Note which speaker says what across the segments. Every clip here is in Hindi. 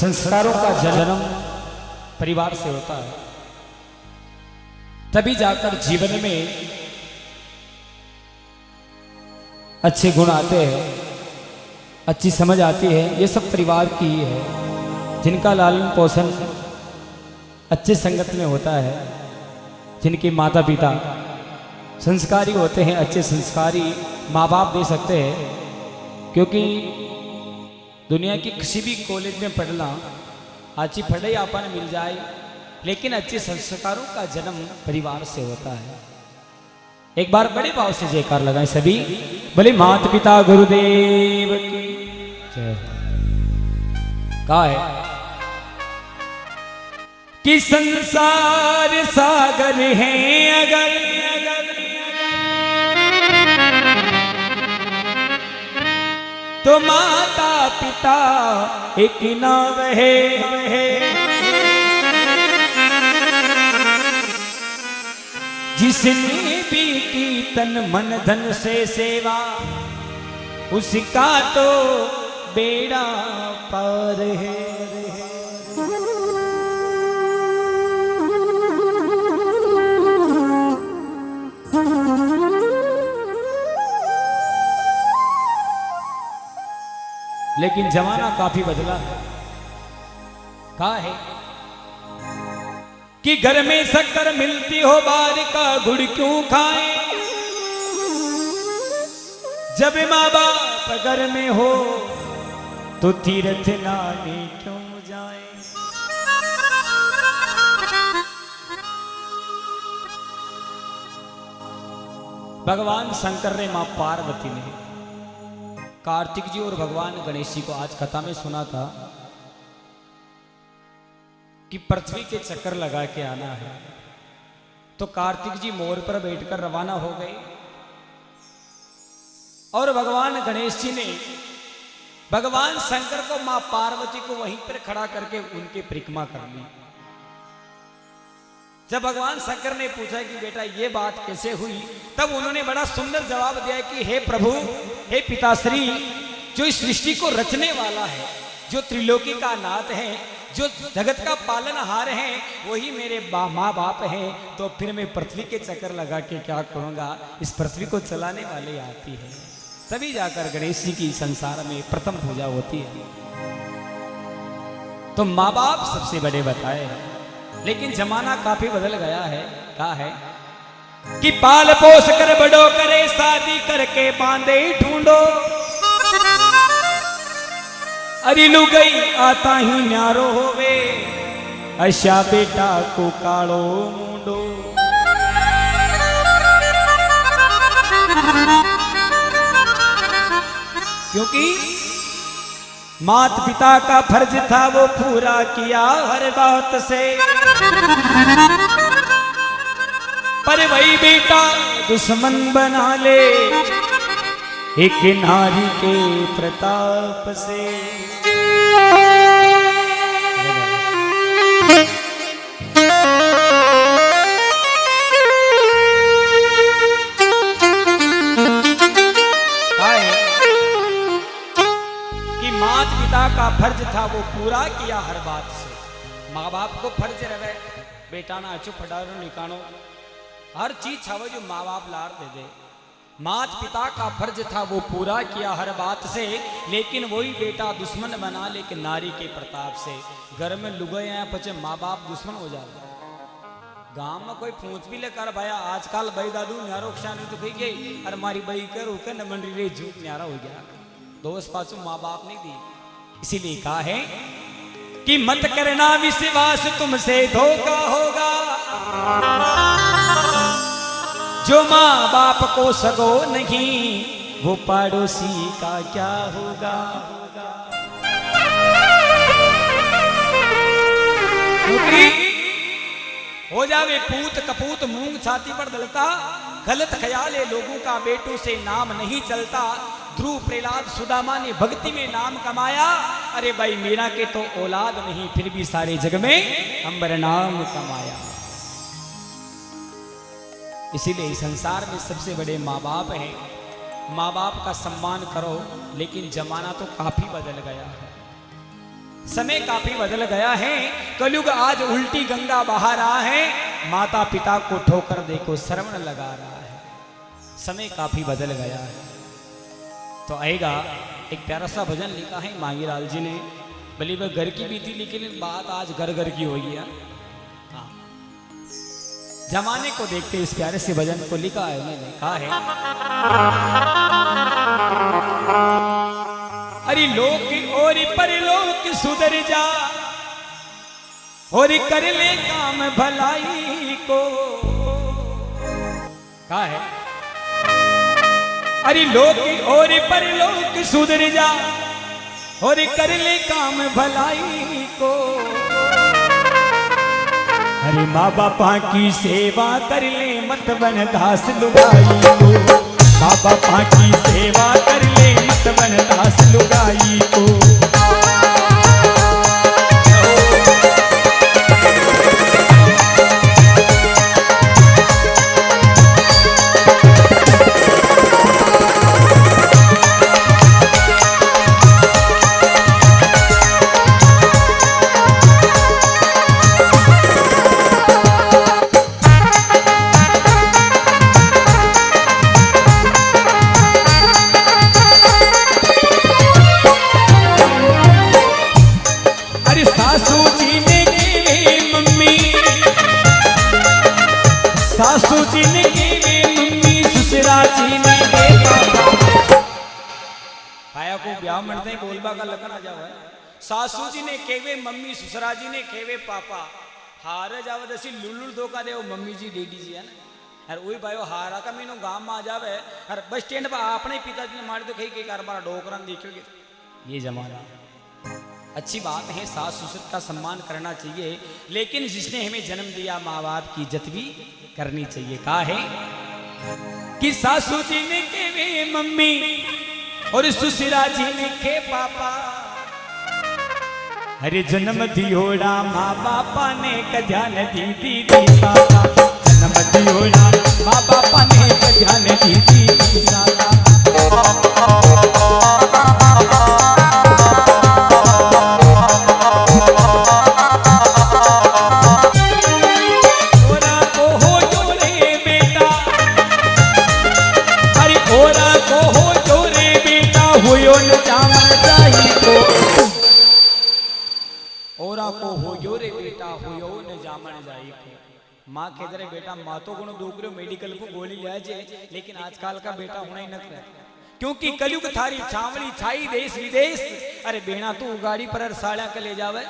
Speaker 1: संस्कारों का जन्म परिवार से होता है, तभी जाकर जीवन में अच्छे गुण आते हैं, अच्छी समझ आती है। ये सब परिवार की ही है, जिनका लालन पोषण अच्छे संगत में होता है, जिनके माता पिता संस्कारी होते हैं, अच्छे संस्कारी माँ बाप दे सकते हैं। क्योंकि दुनिया की किसी भी कॉलेज में पढ़ना, अच्छी पढ़ाई आपन मिल जाए, लेकिन अच्छे संस्कारों का जन्म परिवार से होता है। एक बार बड़े भाव से जयकार लगाएं सभी, बोले माता पिता गुरुदेव की जय। कहा है कि संसार सागर है अगर तो माता पिता एक नाव है, जिसने भी की तन मन धन से सेवा, उसका तो बेड़ा पार है। लेकिन जमाना काफी बदला है। कहा है कि घर में शक्कर मिलती हो, बार का गुड़ क्यों खाए, जब माँ बाप घर में हो तो तीर्थ नाने क्यों जाए। भगवान शंकर ने मां पार्वती ने कार्तिक जी और भगवान गणेश जी को आज कथा में सुना था कि पृथ्वी के चक्कर लगा के आना है। तो कार्तिक जी मोर पर बैठकर रवाना हो गए और भगवान गणेश जी ने भगवान शंकर को मां पार्वती को वहीं पर खड़ा करके उनकी परिक्रमा कर ली। जब भगवान शंकर ने पूछा कि बेटा ये बात कैसे हुई, तब उन्होंने बड़ा सुंदर जवाब दिया कि हे प्रभु, हे पिताश्री, जो इस सृष्टि को रचने वाला है, जो त्रिलोकी का नाथ है, जो जगत का पालनहार है, वही मेरे माँ बाप हैं। तो फिर मैं पृथ्वी के चक्कर लगा के क्या करूँगा, इस पृथ्वी को चलाने वाले आती है। तभी जाकर गणेश जी की संसार में प्रथम पूजा होती है। तो माँ बाप सबसे बड़े बताए हैं, लेकिन जमाना काफी बदल गया है। कहा है कि पाल पोस कर बड़ो करे, शादी करके बांधे ढूंढो, अरे लुगई आता ही न्यारो होवे, अशा बेटा को कालो मुंडो। क्योंकि मात पिता का फर्ज था वो पूरा किया हर बात से, पर वही बेटा दुश्मन बना ले एक नारी के प्रताप से। का फर्ज था वो पूरा किया हर बात से। माँ बाप को फर्ज रहे बेटा ना अचू फटारो निकानो, हर चीज छावे जो माँ बाप लाड़ दे दे। मात पिता का फर्ज था वो पूरा किया हर बात से, लेकिन वही बेटा दुश्मन बना लेकिन नारी के प्रताप से। घर में लुगाई आया पचे माँ बाप दुश्मन हो जाता। गांव में कोई पूछ भी लेकर भाया आजकल बई दादू न्यारो नहीं तो कही गई, अरे मारी बई कर होकर न मंडी रे झूठ न्यारा हो गया। दोस्त पासू माँ बाप नहीं दी, इसीलिए कहा है कि मत करना विश्वास तुमसे धोखा होगा, जो माँ बाप को सगो नहीं वो पड़ोसी का क्या होगा। क्योंकि हो जावे पूत कपूत मूंग छाती पर दलता, गलत ख्याल है लोगों का बेटों से नाम नहीं चलता। ध्रुव प्रहलाद सुदामा ने भक्ति में नाम कमाया, अरे भाई मीरा के तो औलाद नहीं फिर भी सारे जग में अंबर नाम कमाया। इसीलिए संसार में सबसे बड़े माँ बाप हैं। माँ बाप का सम्मान करो, लेकिन जमाना तो काफी बदल गया है। समय काफी बदल गया है, कलयुग आज उल्टी गंगा बहा रहा है, माता पिता को ठोकर देखो श्रवण लगा रहा है। समय काफी बदल गया है। तो आएगा एक प्यारा सा भजन लिखा है मांगीलाल जी ने, भले वह घर की भी थी लेकिन बात आज घर घर की हुई है। हाँ, जमाने को देखते इस प्यारे से भजन को लिखा है उन्होंने, कहा है अरे लोक और परलोक सुधर जा और कर ले काम भलाई को। कहा है अरे लोक और परलोक सुधर जा और कर ले काम भलाई को। अरे माँ बापा की सेवा कर ले मत बन दास लुगाई को। माँ बापा की सेवा कर ले मत बन दास लुगाई को। सासू जी ने केवे मम्मी ससुरा जी ने के पापा। भाया को ब्याह मनते ही बोलबा का लगन आ जावे। सासू जी ने केवे मम्मी ससुरा जी ने केवे पापा। हारे जावे दसी लुल्लुल धोखा दे मम्मी जी डैडी जी है ना। अरे वही भाई हारा का मीनो गांव में आ जावे अरे बस स्टैंड पर अपने पिताजी ने मार दो कहीं के कारबार डोकरन देखोगे। ये जमाना अच्छी बात है, सास ससुर का सम्मान करना चाहिए, लेकिन जिसने हमें जन्म दिया माँ बाप की इज्जत भी करनी चाहिए। कहा है कि सासू जी ने केवे मम्मी और ससुरा जी ने के पापा। अरे जन्म दियोड़ा माँ बापा ने कध्यान दी दी साका। जन्म दियोड़ा माँ बापा ने कध्यान दी दी साका। को हो यो रे बेटा हो यो न जामन जाई को। माँ के दरे बेटा मातो गुण दोगरे मेडिकल को गोली ले जाए, लेकिन आजकल का बेटा होना ही न करे, क्योंकि कलयुग थारी छावली छाई देश विदेश। अरे बेना तू गाड़ी पर साड़ा के ले जावे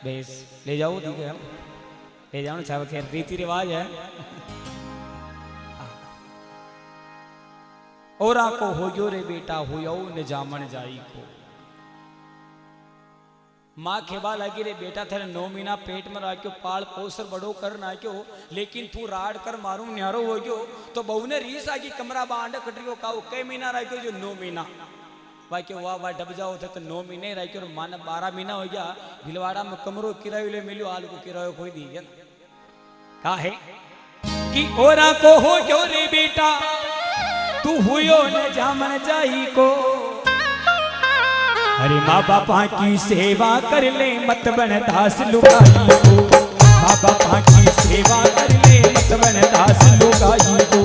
Speaker 1: बेस ले जाओ ठीक है, ले जाओ चाहे खैर रीति रिवाज है। और को हो यो रे बेटा हो यो न जामन जाई को। माँ खेबा लगी रे बेटा थे 9 महीना पेट में राख्यो पाल पोसर बड़ो कर नाख्यो, लेकिन तू राड कर मारू न्यारो हो गयो तो बहू ने रीस आगी कमरा बांड कटरियो काऊ कई महीना राख्यो जो 9 महीना बाकी वाह वाह डब जाओ थे तो 9 महीने राख्यो मान 12 महीना हो गया। भिलवाड़ा में कमरो किरायो ले मिलो आलू को किरायो कोई दी गया। कहा है कि ओरा को हो जो रे बेटा तू हुयो न जामन जाई को। अरे माँ बापा की सेवा कर ले मत बन दास लुगाई को। माँ बापा की सेवा कर ले मत बन दास लुगाई को।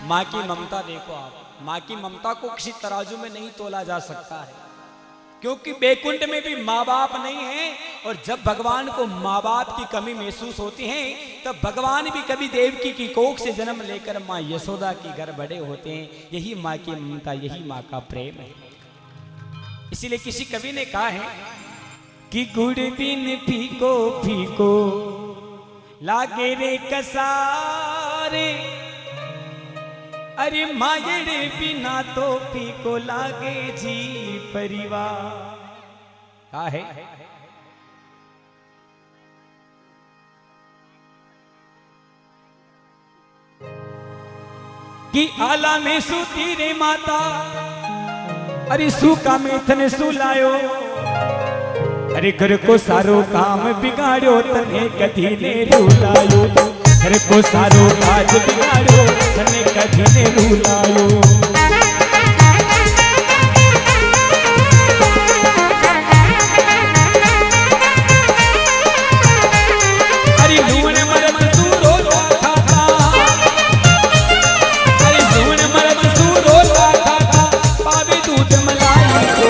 Speaker 1: माँ की ममता देखो आप, माँ की ममता को किसी तराजू में नहीं तोला जा सकता है, क्योंकि बैकुंठ में भी माँ बाप नहीं है। और जब भगवान को माँ बाप की कमी महसूस होती है तब भगवान भी कभी देवकी की कोख से जन्म लेकर माँ यशोदा की घर बड़े होते हैं। यही माँ की ममता, यही माँ का प्रेम है। इसीलिए किसी कवि ने कहा है कि गुड़ बिन फीको फीको लागे रे कसारे, अरे मागेड़े बिना तो फीको लागे जी परिवार। कहा है कि आला में सूती रे माता, अरे सूका में थने सुलायो, अरे घर को सारो काम बिगाड़ो तने कधी ने रुलायो, घर को सारो काज बिगाड़ो तने कधी ने रुलायो। अरे लूण मरद तू रोला खाता, अरे लूण मरद तू रोला खाता, पावे दूध मलाई को।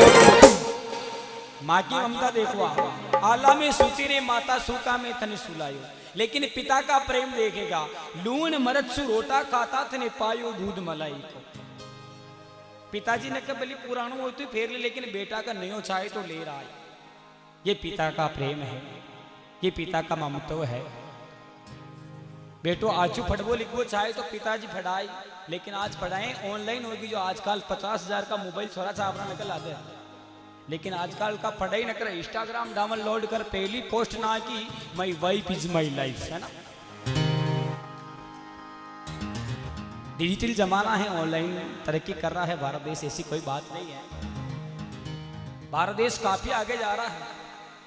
Speaker 1: माँ की ममता देखो, आला में सूती रे माता सूका में थने सुलायो, लेकिन पिता का प्रेम देखेगा। लूण मरद सु रोटा खाता थने पायो दूध मलाई को। पिताजी ने कहा भली पुराणों हो तो फेर ले, लेकिन बेटा का नयो चाहे तो ले रहा है। ये पिता का प्रेम है, ये पिता का ममत्व है। बेटो आजू फटबो लिखबो चाहे तो पिताजी फटाए, लेकिन आज पढ़ाएं ऑनलाइन होगी। जो आजकल 50,000 का मोबाइल छोरा छापना निकल आते हैं, लेकिन आजकल का पढ़ाई न कर, इंस्टाग्राम डाउनलोड कर, पहली पोस्ट ना की my wife is my life, है ना। डिजिटल जमाना है, ऑनलाइन तरक्की कर रहा है भारत देश, ऐसी कोई बात नहीं है। भारत देश काफी आगे जा रहा है,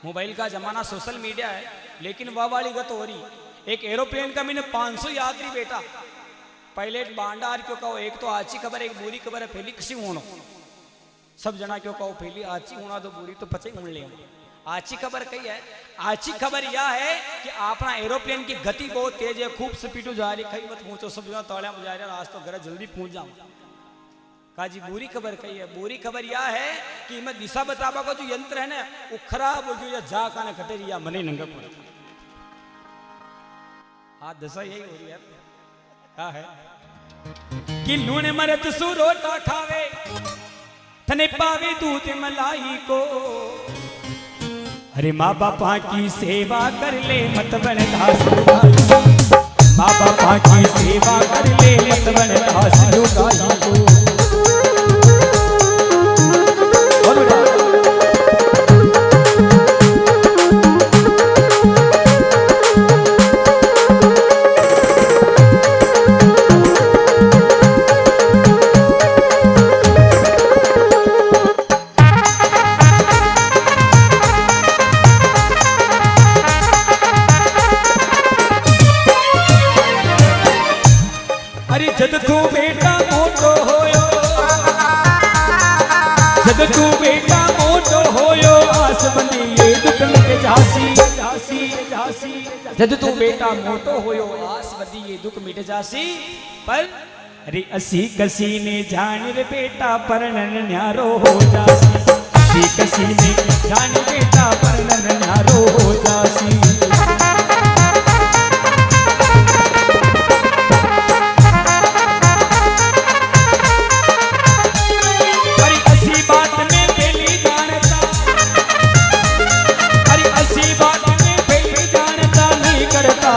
Speaker 1: मोबाइल का जमाना, सोशल मीडिया है। लेकिन वह वाली गत हो रही, एक एरोप्लेन का मैंने 500 यात्री बेटा पायलट बांडार क्यों कहो। एक तो अच्छी खबर, एक बुरी खबर है। फैली किसी होनो सब जना क्यों कहो फैली आची होना तो बुरी तो पचे उड़ ले। अच्छी खबर कही है, अच्छी खबर यह है कि अपना एरोप्लेन की गति बहुत तेज है, खूब स्पीड जा रही, कहीं मत पहुंचो, सब जना तौलिया जा रहे, आज तो घर जल्दी पहुंच जाऊं। काजी बुरी खबर कही है, बुरी खबर यह है कि मैं दिशा बतावा का जो यंत्र है ना वो खराब हो गया, जा काने कटे या मने नंगा पड़े। हाँ दशा यही हो रही है। क्या है कि लूण मरद सु रोटा खावे थने पावे दूध मलाई को। अरे माँ बापा की सेवा कर ले मत बन दास लुगाई, माँ बापा की सेवा कर ले मत बन दास लुगाई को। जद तू बेटा मोटो होयो, जद तू बेटा मोटो होयो, आस बंदी ये दुख मिट जासी जासी जासी। जद तू बेटा मोटो होयो, आस बंदी ये दुख मिट जासी। पर अरे असी कसी ने जान रे बेटा परनन न्यारो हो जासी, असी कसी ने जान बेटा परनन न्यारो हो जासी।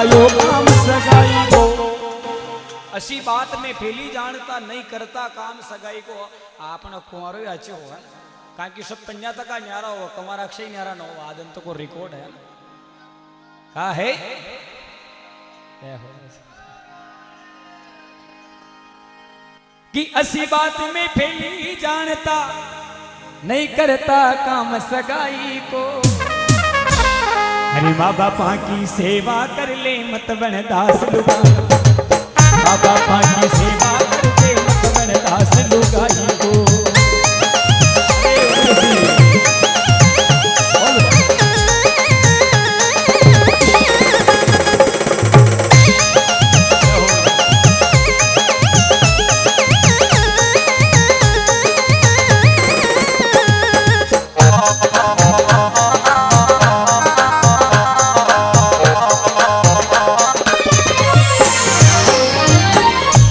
Speaker 1: यो काम सगाई को, असी बात में फैली जानता नहीं करता काम सगाई को। आपने कुंवारो ही अच्छे हो, कारण कि सब पंजा तक का न्यारा हो, कुंवारा अक्षय न्यारा न हो। आदम तो को रिकॉर्ड है, कहा है कि असी बात में फैली जानता नहीं करता काम सगाई को। अरे माँ बापा की सेवा कर ले मत बन दास लुगाई, माँ बापा की सेवा कर ले मत बन दास लुगाई को।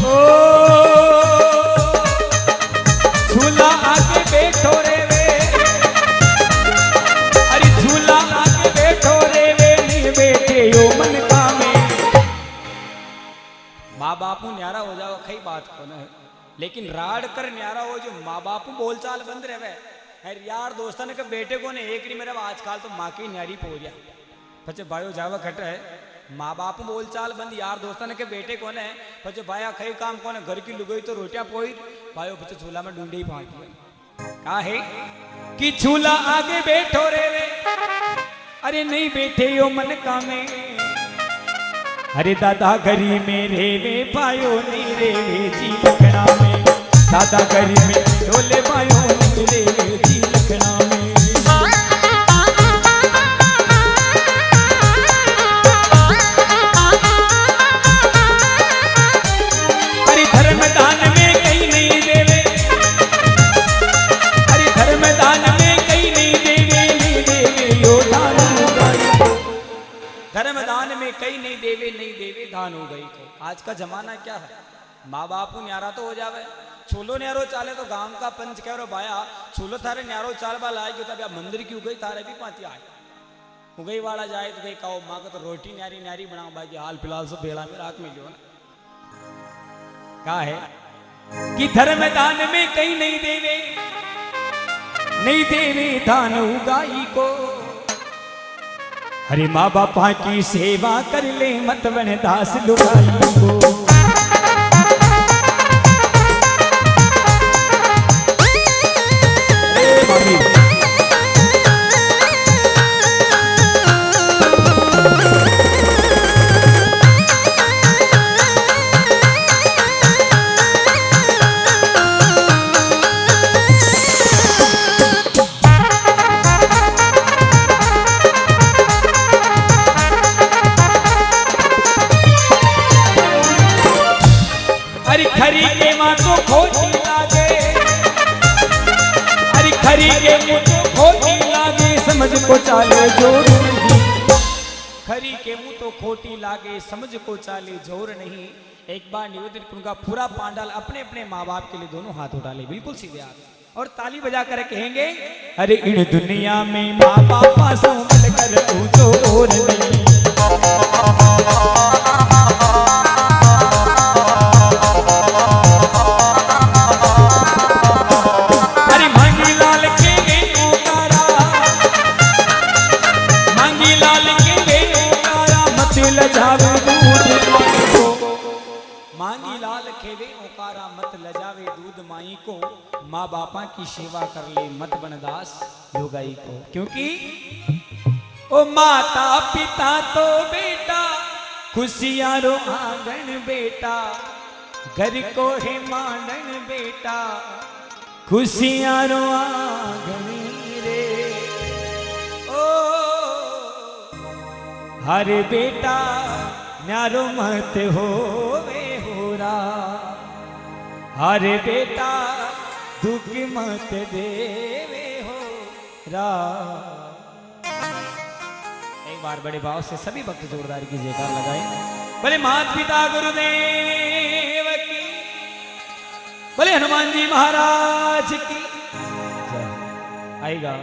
Speaker 1: ओ माँ बाप न्यारा हो जाओ कई बात को न, लेकिन राड कर न्यारा हो जो माँ बाप बोलचाल बंद रहे है यार दोस्तन के बेटे को ने एक नहीं मेरा आजकल तो माँ की न्यारी पोरिया पचे भाइयों जावा घट है माँ बाप बोलचाल बंद यार दोस्तन के बेटे को ने पचे भाया कई काम को ने घर की लुगई तो रोटियां पोई भाइयों पचे झूला में ढूंढी पहुंच का है कि झूला आगे बैठो रे अरे नहीं बैठे यो मन का में अरे दादा गरी में रेवे पायो नहीं रेवे जी लखना में दादा गरी में ढोले पायो नहीं रेवे जी लखना में अरे धर्म दान में कहीं नहीं देवे अरे धर्म दान में कहीं नहीं देवे नहीं देवे यो दान हो गई धर्म दान में कहीं नहीं देवे दान हो गई को आज का जमाना क्या है माँ बाप न्यारा तो हो जावे छोलो न्यारो चाले तो गांव का पंच कह रो भाया छोलो थारे न्यारो चाल बा लाए जो तब मंदिर की उगई थारे भी पाती आए उगई वाला जाए तो कहीं कहो माँ को तो रोटी न्यारी न्यारी बनाओ बाकी हाल फिलहाल सब बेड़ा में रात में जो ना क्या है कि धर्म दान में कहीं नहीं देवे दान उगाई को अरे माँ बापा की सेवा कर ले मत बने दास लुगाई को खरी के माँ को खोटी लागे अरे खरी के मुँह तो खोटी लागे समझ को चाले जोर नहीं खरी के मुँह तो खोटी लागे समझ को चाले जोर नहीं एक बार निवेदन करूंगा पूरा पांडाल अपने अपने माँ बाप के लिए दोनों हाथ उठा ले बिल्कुल सीधे हाथ और ताली बजा कर कहेंगे अरे इन दुनिया में माँ बाप से मिल कर पूछो और नहीं मांगी लाल खेवे ओकारा मत लजावे दूध माई को माँ बापा की सेवा कर ले मत बनदास लुगाई को क्योंकि ओ माता पिता तो बेटा खुशियां रो आंगन बेटा घर को है मांडन बेटा खुशियां रो आंगन रे ओ हर बेटा न्यारो मत होवे होरा हरे बेटा दुख मत देवे हो रा एक बार बड़े भाव से सभी भक्त जोरदार की जयकार लगाए बोले माता पिता गुरुदेव की बोले हनुमान जी महाराज की आएगा